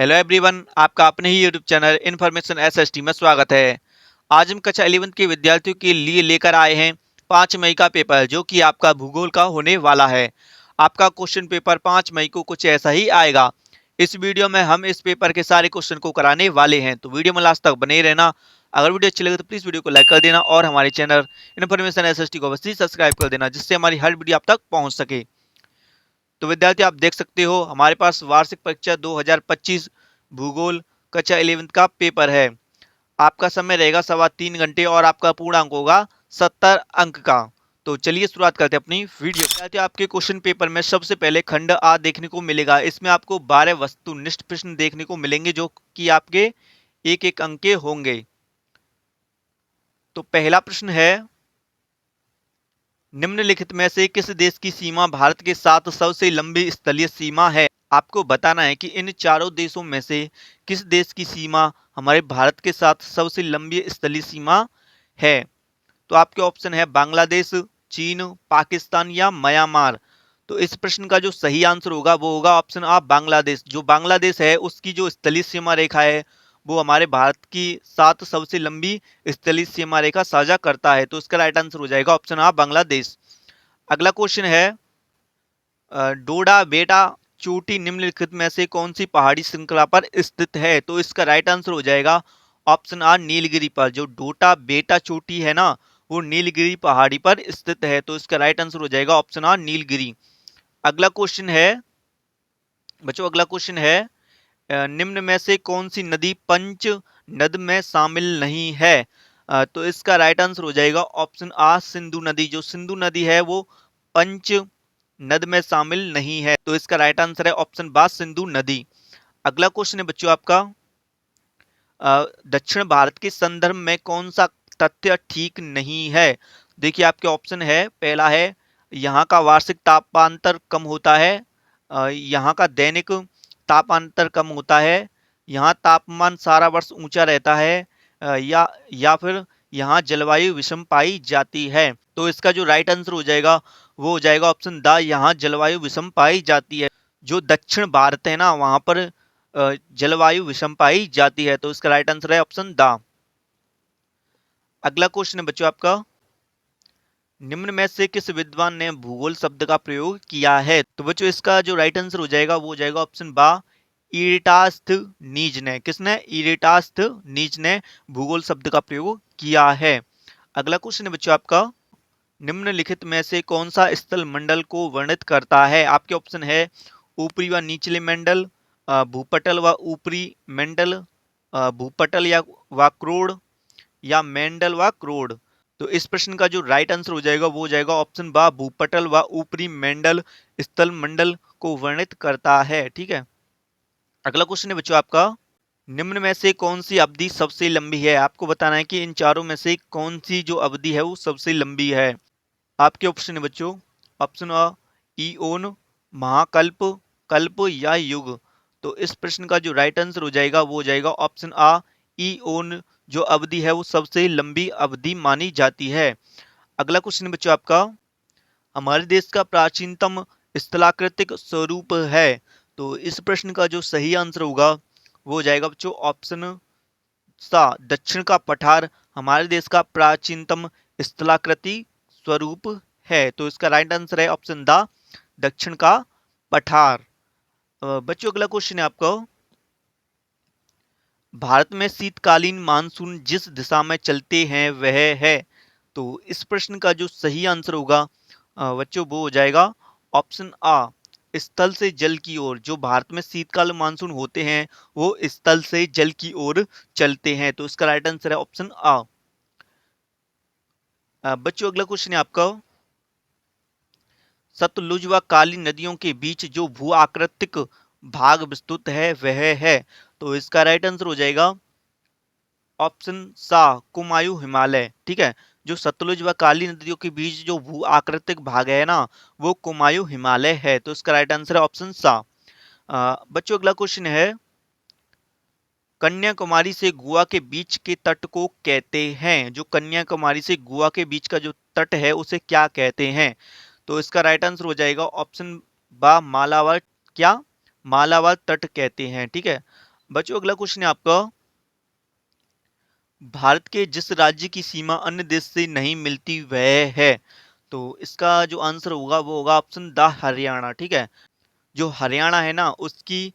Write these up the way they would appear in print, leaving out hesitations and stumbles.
Hello everyone, आपका अपने ही YouTube channel information SST में स्वागत है। आज हम कक्षा 11 के विद्यार्थियों के लिए लेकर आए हैं 5 मई का पेपर, जो कि आपका भूगोल का होने वाला है। आपका क्वेश्चन पेपर 5 मई को कुछ ऐसा ही आएगा। इस वीडियो में हम इस पेपर के सारे क्वेश्चन को कराने वाले हैं, तो वीडियो में लास्ट तक बने रहना। अगर वीडियो अच्छी लगे तो प्लीज वीडियो को लाइक कर देना और हमारे चैनल इन्फॉर्मेशन एसएसटी को अवश्य सब्सक्राइब कर देना, जिससे हमारी हर वीडियो आप तक पहुंच सके। तो विद्यार्थी, आप देख सकते हो हमारे पास वार्षिक परीक्षा 2025 भूगोल कक्षा 11 का पेपर है। आपका समय रहेगा 3.25 घंटे और आपका पूर्णांक होगा 70 अंक का। तो चलिए शुरुआत करते हैं अपनी वीडियो। विद्यार्थी, आपके क्वेश्चन पेपर में सबसे पहले खंड आ देखने को मिलेगा। इसमें आपको 12 वस्तुनिष्ठ प्रश्न देखने को मिलेंगे, जो कि आपके एक एक अंक के होंगे। तो पहला प्रश्न है, निम्नलिखित में से किस देश की सीमा भारत के साथ सबसे लंबी स्थलीय सीमा है? आपको बताना है कि इन चारों देशों में से किस देश की सीमा हमारे भारत के साथ सबसे लंबी स्थलीय सीमा है। तो आपके ऑप्शन है बांग्लादेश, चीन, पाकिस्तान या म्यांमार। तो इस प्रश्न का जो सही आंसर होगा वो होगा ऑप्शन आ बांग्लादेश। जो बांग्लादेश है उसकी जो स्थलीय सीमा रेखा है वो हमारे भारत की साथ सबसे लंबी स्थलीय सीमा रेखा साझा करता है। तो इसका राइट आंसर हो जाएगा ऑप्शन आ बांग्लादेश। अगला क्वेश्चन है, डोडा बेटा चोटी निम्नलिखित में से कौन सी पहाड़ी श्रृंखला पर स्थित है? तो इसका राइट आंसर हो जाएगा ऑप्शन आ नीलगिरी पर। जो डोडा बेटा चोटी है ना, वो नीलगिरी पहाड़ी पर स्थित है। तो इसका राइट आंसर हो जाएगा ऑप्शन आ नीलगिरी। अगला क्वेश्चन है बच्चों, अगला क्वेश्चन है, निम्न में से कौन सी नदी पंच नद में शामिल नहीं है? तो इसका राइट आंसर हो जाएगा ऑप्शन आ सिंधु नदी। जो सिंधु नदी है वो पंच नद में शामिल नहीं है। तो इसका राइट आंसर है ऑप्शन बा सिंधु नदी। अगला क्वेश्चन है बच्चों आपका, दक्षिण भारत के संदर्भ में कौन सा तथ्य ठीक नहीं है? देखिए आपके ऑप्शन है, पहला है यहाँ का वार्षिक तापांतर कम होता है, यहाँ का दैनिक तापांतर कम होता है, यहाँ तापमान सारा वर्ष ऊंचा रहता है, या फिर यहाँ जलवायु विषम पाई जाती है। तो इसका जो राइट आंसर हो जाएगा वो हो जाएगा ऑप्शन द, यहाँ जलवायु विषम पाई जाती है। जो दक्षिण भारत है ना, वहां पर जलवायु विषम पाई जाती है। तो इसका राइट आंसर है ऑप्शन द। अगला क्वेश्चन है बच्चों आपका, निम्न में से किस विद्वान ने भूगोल शब्द का प्रयोग किया है? तो बच्चों इसका जो राइट आंसर हो जाएगा वो हो जाएगा ऑप्शन बा इरिटास्थनीज ने। किसने? इरिटास्थनीज ने भूगोल शब्द का प्रयोग किया है। अगला क्वेश्चन है बच्चों आपका, निम्नलिखित में से कौन सा स्थल मंडल को वर्णित करता है? आपके ऑप्शन है ऊपरी व निचले मंडल, भूपटल व ऊपरी मंडल, भूपटल या व क्रोड़, या मंडल व क्रोड़। तो इस प्रश्न का जो राइट आंसर हो जाएगा वो हो जाएगा ऑप्शन बा भूपटल व ऊपरी मंडल स्थल मंडल को वर्णित करता है। ठीक है। अगला क्वेश्चन है बच्चों आपका, निम्न में से कौन सी अवधि सबसे लंबी है? आपको बताना है कि इन चारों में से कौन सी जो अवधि है वो सबसे लंबी है। आपके ऑप्शन है बच्चों, ऑप्शन अ ईओन, महाकल्प, कल्प या युग। तो इस प्रश्न का जो राइट आंसर हो जाएगा वो हो जाएगा ऑप्शन आ ईओन। जो अवधि है वो सबसे लंबी अवधि मानी जाती है। अगला क्वेश्चन है बच्चों आपका, हमारे देश का प्राचीनतम स्थलाकृतिक स्वरूप है। तो इस प्रश्न का जो सही आंसर होगा वो हो जाएगा बच्चों ऑप्शन सा दक्षिण का पठार हमारे देश का प्राचीनतम स्थलाकृति स्वरूप है। तो इसका राइट आंसर है ऑप्शन द दक्षिण का पठार। बच्चों अगला क्वेश्चन है आपको, भारत में शीतकालीन मानसून जिस दिशा में चलते हैं वह है। तो इस प्रश्न का जो सही आंसर होगा बच्चों वो हो जाएगा ऑप्शन आ स्थल से जल की ओर। जो भारत में शीतकालीन मानसून होते हैं वो स्थल से जल की ओर चलते हैं। तो इसका राइट आंसर है ऑप्शन आ। बच्चों अगला क्वेश्चन है आपका, सतलुज व काली नदियों के बीच जो भू आकृतिक भाग विस्तृत है वह है। तो इसका राइट आंसर हो जाएगा ऑप्शन सा कुमायूं हिमालय। ठीक है। जो सतलुज व काली नदियों के बीच जो भू आकृतिक भाग है ना, वो कुमायूं हिमालय है। तो इसका राइट आंसर है ऑप्शन सा। बच्चों अगला क्वेश्चन है, कन्याकुमारी से गोवा के बीच के तट को कहते हैं? जो कन्याकुमारी से गोवा के बीच का जो तट है उसे क्या कहते हैं? तो इसका राइट आंसर हो जाएगा ऑप्शन बा मालाबार। क्या? मालाबार तट कहते हैं। ठीक है। बच्चों अगला क्वेश्चन है आपका, भारत के जिस राज्य की सीमा अन्य देश से नहीं मिलती वह है। तो इसका जो आंसर होगा वो होगा ऑप्शन द हरियाणा। ठीक है, जो हरियाणा है ना उसकी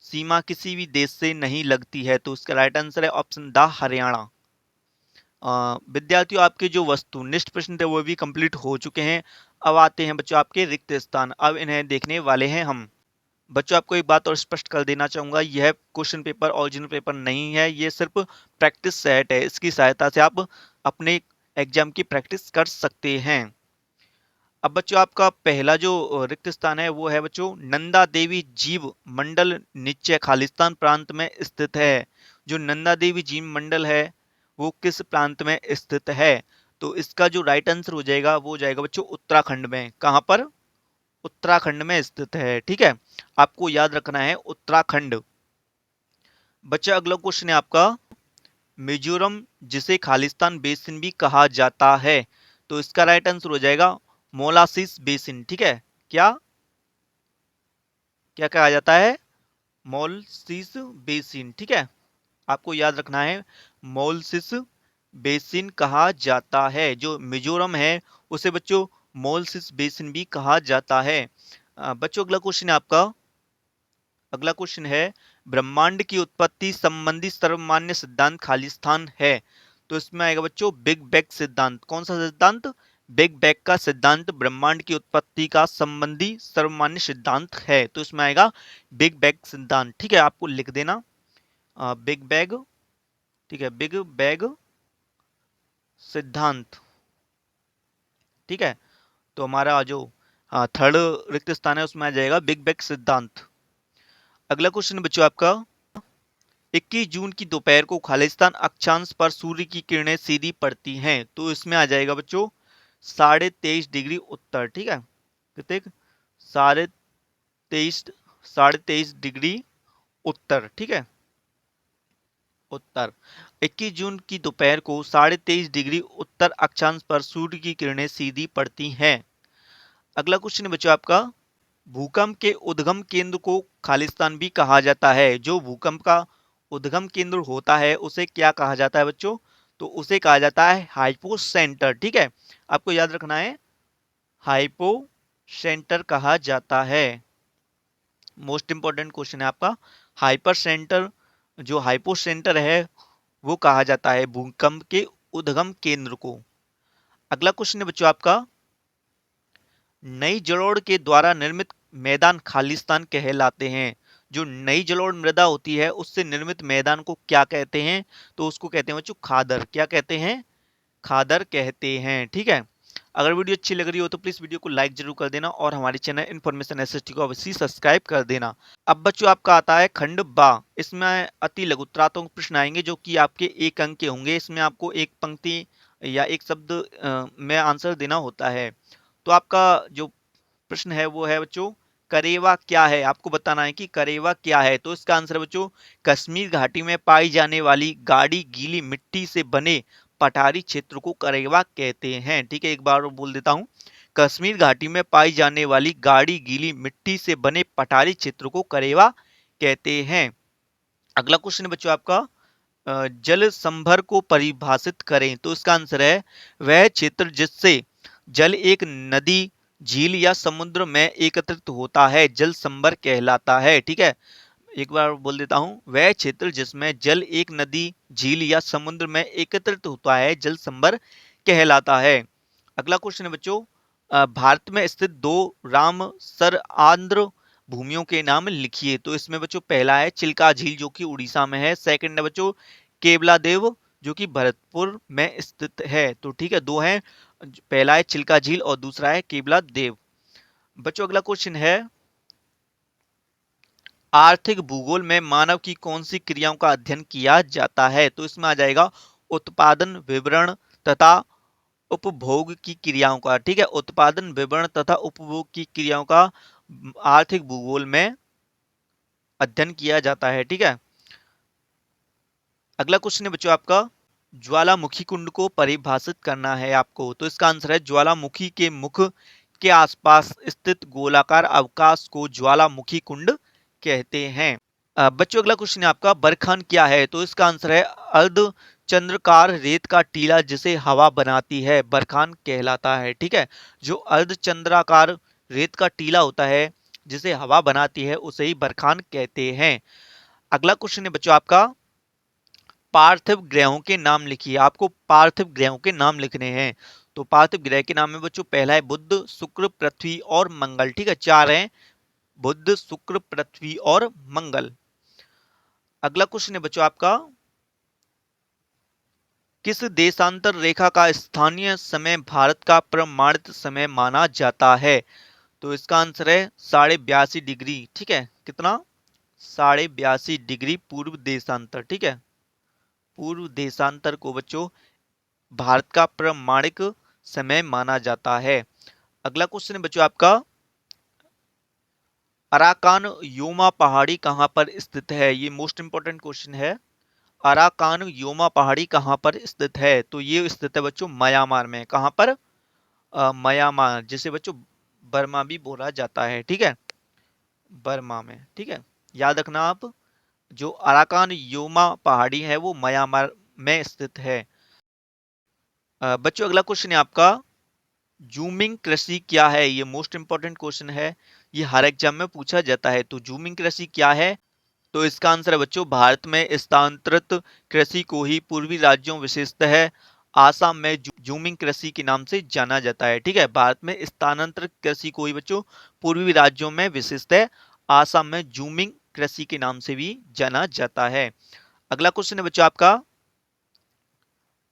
सीमा किसी भी देश से नहीं लगती है, तो इसका राइट आंसर है ऑप्शन द हरियाणा। विद्यार्थियों आपके जो वस्तुनिष्ठ प्रश्न थे वो भी कंप्लीट हो चुके हैं। अब आते हैं बच्चों आपके रिक्त स्थान, अब इन्हें देखने वाले हैं हम। बच्चों आपको एक बात और स्पष्ट कर देना चाहूंगा, यह क्वेश्चन पेपर ओरिजिनल पेपर नहीं है, ये सिर्फ प्रैक्टिस सेट है। इसकी सहायता से आप अपने एग्जाम की प्रैक्टिस कर सकते हैं। अब बच्चों आपका पहला जो रिक्त स्थान है वो है बच्चों नंदा देवी जीव मंडल नीचे खालिस्तान प्रांत में स्थित है। जो नंदा देवी जीव मंडल है वो किस प्रांत में स्थित है? तो इसका जो राइट आंसर हो जाएगा वो हो जाएगा बच्चों उत्तराखंड में। कहां पर? उत्तराखंड में स्थित है। ठीक है, आपको याद रखना है उत्तराखंड। बच्चा अगला क्वेश्चन है आपका, मिजोरम जिसे खालिस्तान बेसिन भी कहा जाता है, तो इसका राइट आंसर हो जाएगा मोलासिस बेसिन। ठीक है, क्या क्या कहा जाता है? मोलसिस बेसिन। ठीक है, आपको याद रखना है मोलसिस बेसिन कहा जाता है। जो मिजोरम है उसे बच्चों मोलसिस बेसिन भी कहा जाता है। बच्चों अगला क्वेश्चन है आपका, अगला क्वेश्चन है ब्रह्मांड की उत्पत्ति संबंधी सर्वमान्य सिद्धांत खालिस्तान है। तो इसमें आएगा बच्चों बिग बैंग सिद्धांत। कौन सा सिद्धांत? बिग बैंग का सिद्धांत ब्रह्मांड की उत्पत्ति का संबंधी सर्वमान्य सिद्धांत है, तो इसमें आएगा बिग बैंग सिद्धांत। ठीक है, आपको लिख देना बिग बैंग। ठीक है, बिग बैंग सिद्धांत। ठीक है, तो हमारा जो थर्ड रिक्त स्थान है उसमें आ जाएगा बिग बैंग सिद्धांत। अगला क्वेश्चन बच्चों आपका, 21 जून की दोपहर को खालिस्तान अक्षांश पर सूर्य की किरणें सीधी पड़ती हैं, तो इसमें आ जाएगा बच्चों 23.5 डिग्री उत्तर। ठीक है, कितने? 23.5 23.5 डिग्री उत्तर। ठीक है, उत्तर 21 जून की दोपहर को 23.5 डिग्री उत्तर अक्षांश पर सूर्य की किरणें सीधी पड़ती हैं। अगला क्वेश्चन है बच्चों आपका, भूकंप के उद्गम केंद्र को खालिस्तान भी कहा जाता है। जो भूकंप का उद्गम केंद्र होता है उसे क्या कहा जाता है बच्चों? तो उसे कहा जाता है हाइपो सेंटर। ठीक है, आपको याद रखना है हाइपो सेंटर कहा जाता है। मोस्ट इंपॉर्टेंट क्वेश्चन है आपका, हाइपर सेंटर जो हाइपो सेंटर है वो कहा जाता है भूकंप के उद्गम केंद्र को। अगला क्वेश्चन है बच्चों आपका, नई जलोढ़ के द्वारा निर्मित मैदान खालिस्तान कहलाते हैं। जो नई जलोढ़ मृदा होती है उससे निर्मित मैदान को क्या कहते हैं? तो उसको कहते हैं बच्चों खादर। क्या कहते हैं? खादर कहते हैं। ठीक है, अगर वीडियो अच्छी लग रही हो तो प्लीज वीडियो को लाइक जरूर कर देना और हमारे चैनल इन्फॉर्मेशन एसएसटी को अवश्य सब्सक्राइब कर देना। अब बच्चों आपका आता है खंड बा। इसमें अति लघुत्रात्मक प्रश्न आएंगे जो कि आपके 1 अंक के होंगे। इसमें आपको एक पंक्ति या एक शब्द में आंसर देना होता है। तो आपका जो प्रश्न है वो है बच्चों करेवा क्या है? आपको बताना है कि करेवा क्या है। तो इसका आंसर है बच्चों कश्मीर घाटी में पाई जाने वाली गाढ़ी गीली मिट्टी से बने पठारी क्षेत्र को करेवा कहते हैं। ठीक है, एक बार और बोल देता हूं, कश्मीर घाटी में पाई जाने वाली गाढ़ी गीली मिट्टी से बने पठारी क्षेत्र को करेवा कहते हैं। अगला क्वेश्चन है बच्चों आपका, जल संभर को परिभाषित करें। तो इसका आंसर है वह क्षेत्र जिससे जल एक नदी झील या समुद्र में एकत्रित होता है जल संभर कहलाता है। ठीक है, एक बार बोल देता हूं, वह क्षेत्र जिसमें जल एक नदी झील या समुद्र में एकत्रित होता है जल संभर कहलाता है। अगला क्वेश्चन है बच्चों, भारत में स्थित 2 रामसर आंध्र भूमियों के नाम लिखिए। तो इसमें बच्चों पहला है चिल्का झील जो कि उड़ीसा में है। सेकंड है बच्चों केवलादेव जो कि भरतपुर में स्थित है। तो ठीक है, 2 है, पहला है चिल्का झील और दूसरा है केवलादेव। बच्चों अगला क्वेश्चन है, आर्थिक भूगोल में मानव की कौन सी क्रियाओं का अध्ययन किया जाता है? तो इसमें आ जाएगा उत्पादन विवरण तथा उपभोग की क्रियाओं का। ठीक है, उत्पादन विवरण तथा उपभोग की क्रियाओं का आर्थिक भूगोल में अध्ययन किया जाता है। ठीक है, अगला क्वेश्चन है बच्चों आपका, ज्वालामुखी कुंड को परिभाषित करना है आपको। तो इसका आंसर है ज्वालामुखी के मुख के आसपास स्थित गोलाकार अवकाश को ज्वालामुखी कुंड कहते हैं। बच्चों अगला क्वेश्चन है आपका, बरखान क्या है? तो इसका आंसर है अर्धचंद्राकार रेत का टीला जिसे हवा बनाती है, बरखान कहलाता है। ठीक है, जो अर्धचंद्राकार रेत का टीला होता है जिसे हवा बनाती है उसे ही बरखान कहते हैं। अगला क्वेश्चन है बच्चों आपका, पार्थिव ग्रहों के नाम लिखिए। आपको पार्थिव ग्रहों के नाम लिखने हैं। तो पार्थिव ग्रह के नाम में बच्चों पहला है बुध, शुक्र, पृथ्वी और मंगल। ठीक है, चार हैं, बुध, शुक्र, पृथ्वी और मंगल। अगला क्वेश्चन है बच्चों आपका, किस देशांतर रेखा का स्थानीय समय भारत का प्रमाणित समय माना जाता है? तो इसका आंसर है 82.5 डिग्री। ठीक है, कितना? 82.5 डिग्री पूर्व देशांतर। ठीक है, पूर्व देशांतर को बच्चों भारत का प्रमाणिक समय माना जाता है। अगला क्वेश्चन है बच्चों आपका, अराकान योमा पहाड़ी कहां पर स्थित है? ये मोस्ट इंपोर्टेंट क्वेश्चन है। अराकान योमा पहाड़ी कहां पर स्थित है? तो ये स्थित है बच्चों म्यांमार में। कहां पर? म्यांमार, जिसे बच्चों बर्मा भी बोला जाता है। ठीक है, बर्मा में। ठीक है, याद रखना आप, जो अराकान योमा पहाड़ी है वो म्यांमार में स्थित है। बच्चों अगला क्वेश्चन है आपका, जूमिंग कृषि क्या है? ये मोस्ट इंपोर्टेंट क्वेश्चन है, ये हर एग्जाम में पूछा जाता है। तो जूमिंग कृषि क्या है? तो इसका आंसर है बच्चों, भारत में स्थानांतरित कृषि को ही पूर्वी राज्यों विशेषतः आसाम में जूमिंग कृषि के नाम से जाना जाता है। ठीक है, भारत में स्थानांतरित कृषि को ही बच्चों पूर्वी राज्यों में विशेषतः आसाम में जूमिंग कृषि के नाम से भी जाना जाता है। अगला क्वेश्चन है बच्चों आपका,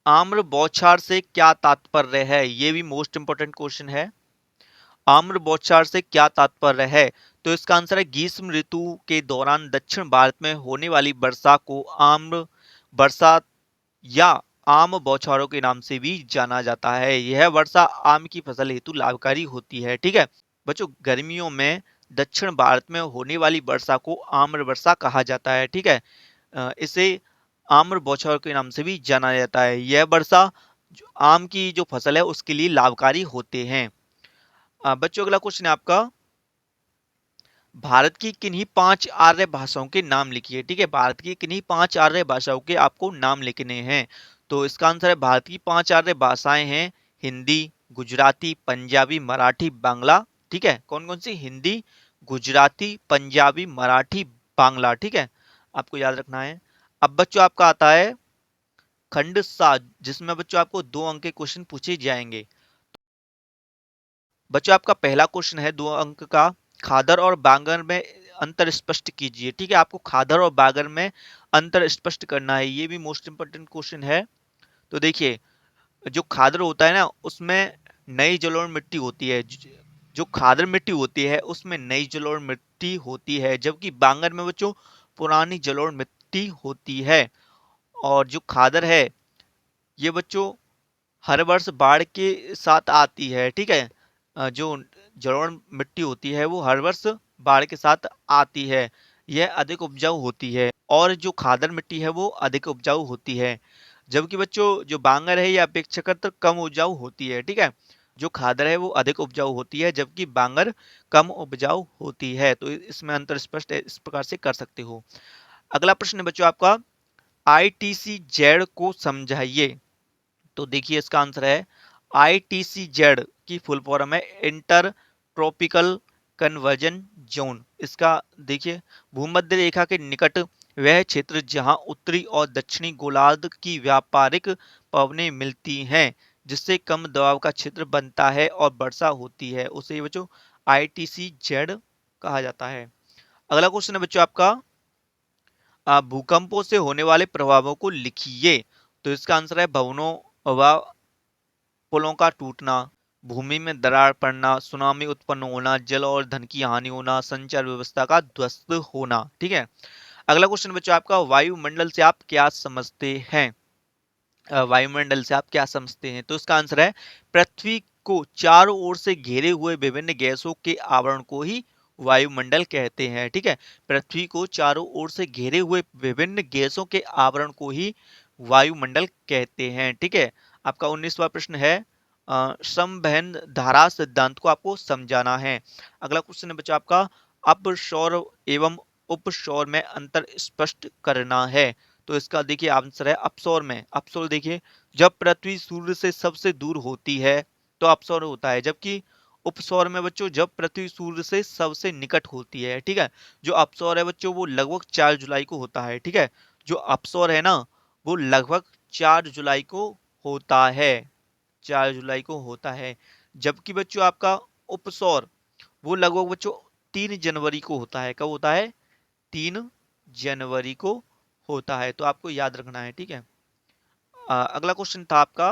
आम्र बौछार से क्या तात्पर्य है? ये भी मोस्ट इंपोर्टेंट क्वेश्चन है। आम्र बौछार से क्या तात्पर्य है? तो इसका आंसर है, ग्रीष्म ऋतु के दौरान दक्षिण भारत में होने वाली वर्षा को आम्र वर्षा या आम बौछारों के नाम से भी जाना जाता है। यह वर्षा आम की फसल हेतु लाभकारी होती है। ठीक है बच्चों, गर्मियों में दक्षिण भारत में होने वाली वर्षा को आम्र वर्षा कहा जाता है। ठीक है, इसे आम्र बौछार के नाम से भी जाना जाता है। यह वर्षा आम की जो फसल है उसके लिए लाभकारी होते हैं। बच्चों अगला क्वेश्चन है आपका, भारत की किन्हीं 5 आर्य भाषाओं के नाम लिखिए। ठीक है, भारत की किन्हीं 5 आर्य भाषाओं के आपको नाम लिखने हैं। तो इसका आंसर है, भारत की 5 आर्य भाषाएं हैं हिंदी, गुजराती, पंजाबी, मराठी, बांग्ला। ठीक है, कौन कौन सी? हिंदी, गुजराती, पंजाबी, मराठी, बांग्ला। ठीक है, आपको याद रखना है। अब बच्चों आपका आता है खंड 7, जिसमें बच्चों आपको 2 अंक के क्वेश्चन पूछे जाएंगे। बच्चों आपका पहला क्वेश्चन है 2 अंक का, खादर और बांगर में अंतर स्पष्ट कीजिए। ठीक है, आपको खादर और बांगर में अंतर स्पष्ट करना है। ये भी मोस्ट इंपोर्टेंट क्वेश्चन है। तो देखिए, जो खादर होता है ना उसमें नई जलोढ़ मिट्टी होती है, जो खादर मिट्टी होती है उसमें नई जलोढ़ मिट्टी होती है, जबकि बांगर में बच्चों पुरानी जलोढ़ मिट्टी होती है। और जो खादर है ये बच्चों हर वर्ष बाढ़ के साथ आती है। ठीक है, जो जलोढ़ मिट्टी होती है वो हर वर्ष बाढ़ के साथ आती है, यह अधिक उपजाऊ होती है। और जो खादर मिट्टी है वो अधिक उपजाऊ होती है, जबकि बच्चों जो बांगर है यह अपेक्षाकृत कम उपजाऊ होती है। ठीक है, जो खादर है वो अधिक उपजाऊ होती है जबकि बांगर कम उपजाऊ होती है। तो इसमें अंतर स्पष्ट इस प्रकार से कर सकते हो। अगला प्रश्न है बच्चों आपका, ITC-Z को समझाइए। तो देखिए इसका आंसर है, ITC-Z की फुल फॉर्म है इंटर ट्रॉपिकल कन्वर्जन जोन। इसका देखिए, भूमध्य रेखा के निकट वह क्षेत्र जहां उत्तरी और दक्षिणी गोलार्ध की व्यापारिक पवनें मिलती हैं, जिससे कम दबाव का क्षेत्र बनता है और वर्षा होती है, उसे बच्चों ITC-Z कहा जाता है। अगला क्वेश्चन है बच्चों आपका, भूकंपों से होने वाले प्रभावों को लिखिए। तो इसका आंसर है, भवनों व पुलों का टूटना, भूमि में दरार पड़ना, सुनामी उत्पन्न होना, जल और धन की हानि होना, संचार व्यवस्था का ध्वस्त होना। ठीक है, अगला क्वेश्चन बच्चों आपका, वायुमंडल से आप क्या समझते हैं? वायुमंडल से आप क्या समझते हैं? तो इसका आंसर है, पृथ्वी को चारों ओर से घेरे हुए विभिन्न गैसों के आवरण को ही वायुमंडल कहते हैं। ठीक है, पृथ्वी को चारों ओर से घेरे हुए विभिन्न गैसों के आवरण को ही वायुमंडल कहते हैं। ठीक है, आपका 19वां प्रश्न है, संवहन धारा सिद्धांत को आपको समझाना है। अगला क्वेश्चन है बच्चों आपका, अपसौर एवं उपसौर में अंतर स्पष्ट करना है। तो इसका देखिए आंसर है अपसौर में। अपसौर देखिए, जब पृथ्वी सूर्य से सबसे दूर होती है तो अपसौर होता है, जबकि उपसौर में बच्चों जब पृथ्वी सूर्य से सबसे निकट होती है। ठीक है, जो अपसौर है बच्चों वो लगभग 4 जुलाई को होता है। ठीक है, जो अपसौर है ना वो लगभग 4 जुलाई को होता है, 4 जुलाई को होता है। जबकि बच्चों आपका उपसौर वो लगभग बच्चों 3 जनवरी को होता है। कब होता है? 3 जनवरी को होता है। तो आपको याद रखना है। ठीक है, अगला क्वेश्चन था आपका,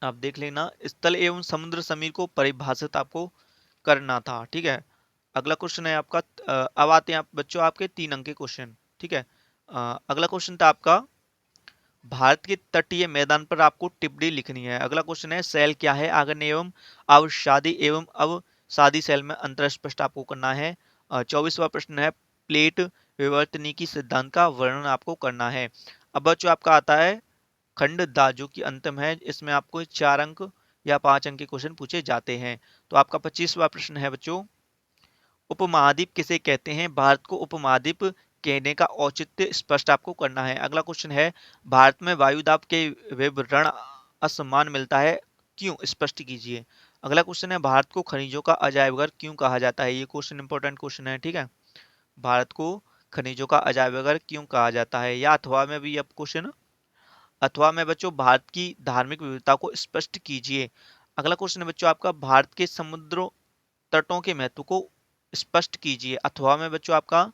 आप देख लेना, स्थल एवं समुद्र समीर को परिभाषित आपको करना था। ठीक है, अगला क्वेश्चन है आपका, अब आते हैं आप बच्चों आपके 3 अंक के क्वेश्चन। ठीक है, अगला क्वेश्चन था आपका, भारत के तटीय मैदान पर आपको टिप्पणी लिखनी है। अगला क्वेश्चन है, शैल क्या है? आग्नेय एवं अवसादी एवं अवसादी शैल में अंतर स्पष्ट आपको करना है। 24वां प्रश्न है, प्लेट विवर्तनिकी सिद्धांत का वर्णन आपको करना है। अब बच्चों आपका आता है खंड दा, जो कि अंतिम है, इसमें आपको 4 अंक या 5 अंक के क्वेश्चन पूछे जाते हैं। तो आपका 25वां प्रश्न है बच्चों, उपमहाद्वीप किसे कहते हैं? भारत को उपमहाद्वीप कहने का औचित्य स्पष्ट आपको करना है। अगला क्वेश्चन है, भारत में वायुदाब के विवरण असमान मिलता है, क्यों? स्पष्ट कीजिए। अगला क्वेश्चन है, भारत को खनिजों का अजायब घर क्यों कहा जाता है? ये क्वेश्चन इंपॉर्टेंट क्वेश्चन है। ठीक है, भारत को खनिजों का अजायब घर क्यों कहा जाता है? या अथवा में भी अब क्वेश्चन, अथवा में बच्चों भारत की धार्मिक विविधता को स्पष्ट कीजिए। अगला क्वेश्चन है बच्चों आपका, भारत के समुद्र तटों के महत्व को स्पष्ट कीजिए। अथवा में बच्चों आपका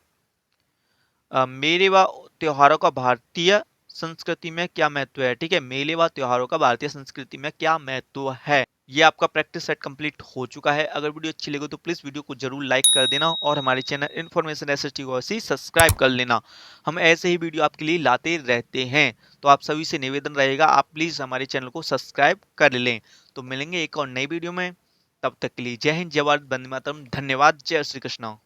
मेले व त्योहारों का भारतीय संस्कृति में क्या महत्व है? ठीक है, मेले व त्योहारों का भारतीय संस्कृति में क्या महत्व है? ये आपका प्रैक्टिस सेट कंप्लीट हो चुका है। अगर वीडियो अच्छी लगे तो प्लीज वीडियो को जरूर लाइक कर देना और हमारे चैनल इन्फॉर्मेशन एसएसटी को ऐसे ही सब्सक्राइब कर लेना। हम ऐसे ही वीडियो आपके लिए लाते रहते हैं, तो आप सभी से निवेदन रहेगा आप प्लीज हमारे चैनल को सब्सक्राइब कर लें। तो मिलेंगे एक और नई वीडियो में, तब तक के लिए जय हिंद, जय भारत, वंदे मातरम, धन्यवाद, जय श्री कृष्ण।